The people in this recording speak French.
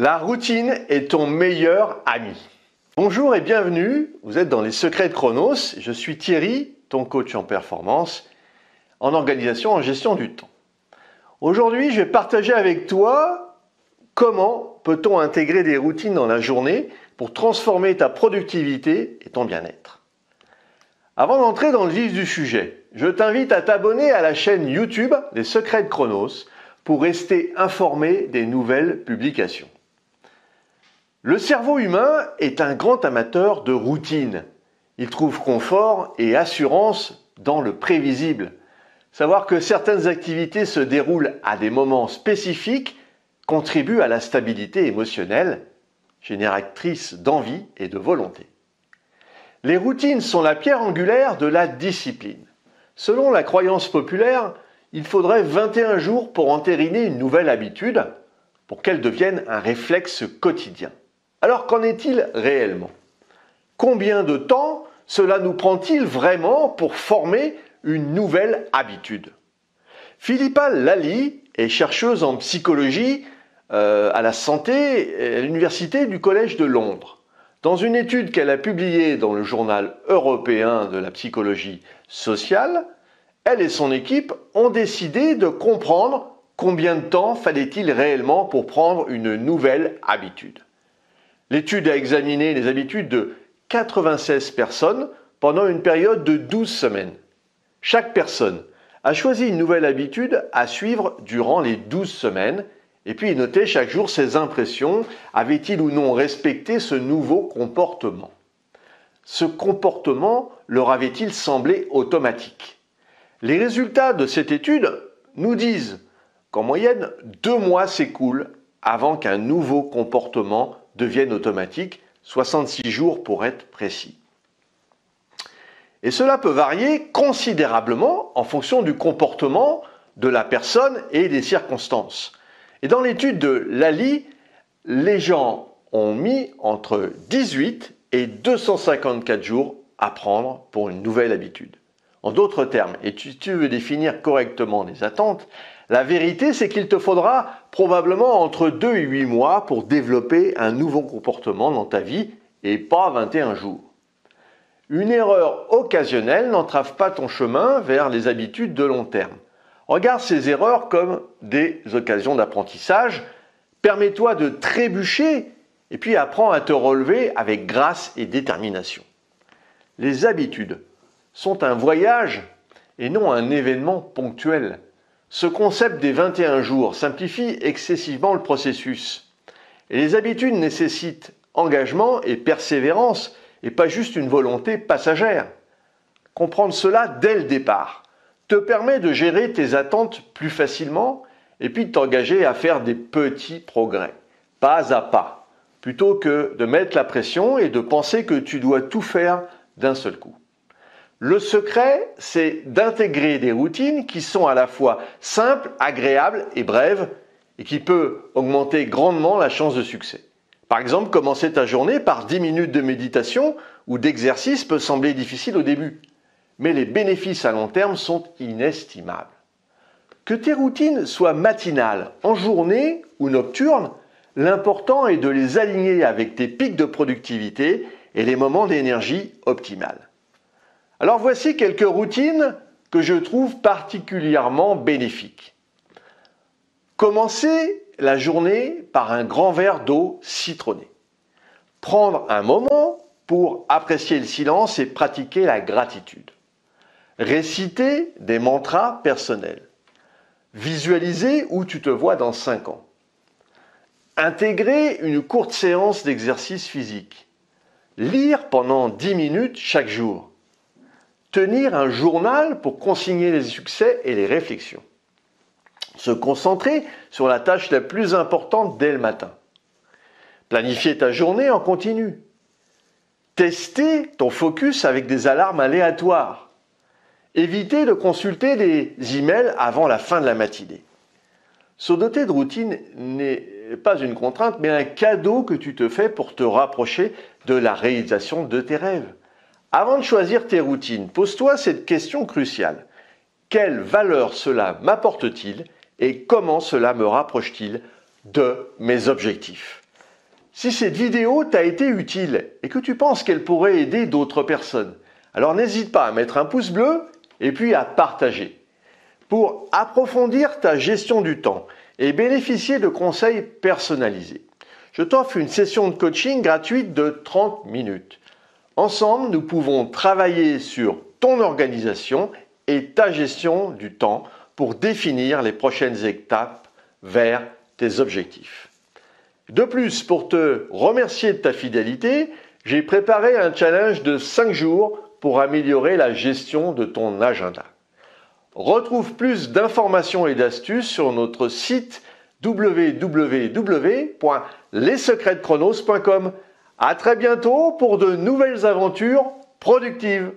La routine est ton meilleur ami. Bonjour et bienvenue, vous êtes dans les secrets de Chronos. Je suis Thierry, ton coach en performance, en organisation, en gestion du temps. Aujourd'hui, je vais partager avec toi comment peut-on intégrer des routines dans la journée pour transformer ta productivité et ton bien-être. Avant d'entrer dans le vif du sujet, je t'invite à t'abonner à la chaîne YouTube Les Secrets de Chronos pour rester informé des nouvelles publications. Le cerveau humain est un grand amateur de routine. Il trouve confort et assurance dans le prévisible. Savoir que certaines activités se déroulent à des moments spécifiques contribue à la stabilité émotionnelle, génératrice d'envie et de volonté. Les routines sont la pierre angulaire de la discipline. Selon la croyance populaire, il faudrait 21 jours pour entériner une nouvelle habitude, pour qu'elle devienne un réflexe quotidien. Alors qu'en est-il réellement? Combien de temps cela nous prend-il vraiment pour former une nouvelle habitude? Philippa Lally est chercheuse en psychologie à la santé à l'Université du Collège de Londres. Dans une étude qu'elle a publiée dans le journal européen de la psychologie sociale, elle et son équipe ont décidé de comprendre combien de temps fallait-il réellement pour prendre une nouvelle habitude. L'étude a examiné les habitudes de 96 personnes pendant une période de 12 semaines. Chaque personne a choisi une nouvelle habitude à suivre durant les 12 semaines et puis noté chaque jour ses impressions, avait-il ou non respecté ce nouveau comportement. Ce comportement leur avait-il semblé automatique? Les résultats de cette étude nous disent qu'en moyenne 2 mois s'écoulent avant qu'un nouveau comportement devienne automatique, 66 jours pour être précis. Et cela peut varier considérablement en fonction du comportement de la personne et des circonstances. Et dans l'étude de Lally, les gens ont mis entre 18 et 254 jours à prendre pour une nouvelle habitude. En d'autres termes, et si tu veux définir correctement les attentes, la vérité c'est qu'il te faudra probablement entre 2 et 8 mois pour développer un nouveau comportement dans ta vie et pas 21 jours. Une erreur occasionnelle n'entrave pas ton chemin vers les habitudes de long terme. Regarde ces erreurs comme des occasions d'apprentissage. Permets-toi de trébucher et puis apprends à te relever avec grâce et détermination. Les habitudes sont un voyage et non un événement ponctuel. Ce concept des 21 jours simplifie excessivement le processus. Et les habitudes nécessitent engagement et persévérance et pas juste une volonté passagère. Comprendre cela dès le départ te permet de gérer tes attentes plus facilement et puis de t'engager à faire des petits progrès, pas à pas, plutôt que de mettre la pression et de penser que tu dois tout faire d'un seul coup. Le secret, c'est d'intégrer des routines qui sont à la fois simples, agréables et brèves et qui peuvent augmenter grandement la chance de succès. Par exemple, commencer ta journée par 10 minutes de méditation ou d'exercice peut sembler difficile au début, mais les bénéfices à long terme sont inestimables. Que tes routines soient matinales, en journée ou nocturnes, l'important est de les aligner avec tes pics de productivité et les moments d'énergie optimale. Alors voici quelques routines que je trouve particulièrement bénéfiques. Commencer la journée par un grand verre d'eau citronnée. Prendre un moment pour apprécier le silence et pratiquer la gratitude. Réciter des mantras personnels. Visualiser où tu te vois dans 5 ans. Intégrer une courte séance d'exercice physique. Lire pendant 10 minutes chaque jour. Tenir un journal pour consigner les succès et les réflexions. Se concentrer sur la tâche la plus importante dès le matin. Planifier ta journée en continu. Tester ton focus avec des alarmes aléatoires. Éviter de consulter les emails avant la fin de la matinée. Se doter de routine n'est pas une contrainte, mais un cadeau que tu te fais pour te rapprocher de la réalisation de tes rêves. Avant de choisir tes routines, pose-toi cette question cruciale. Quelle valeur cela m'apporte-t-il et comment cela me rapproche-t-il de mes objectifs? Si cette vidéo t'a été utile et que tu penses qu'elle pourrait aider d'autres personnes, alors n'hésite pas à mettre un pouce bleu et puis à partager. Pour approfondir ta gestion du temps et bénéficier de conseils personnalisés, je t'offre une session de coaching gratuite de 30 minutes. Ensemble, nous pouvons travailler sur ton organisation et ta gestion du temps pour définir les prochaines étapes vers tes objectifs. De plus, pour te remercier de ta fidélité, j'ai préparé un challenge de 5 jours pour améliorer la gestion de ton agenda. Retrouve plus d'informations et d'astuces sur notre site www.lessecretsdechronos.com. À très bientôt pour de nouvelles aventures productives.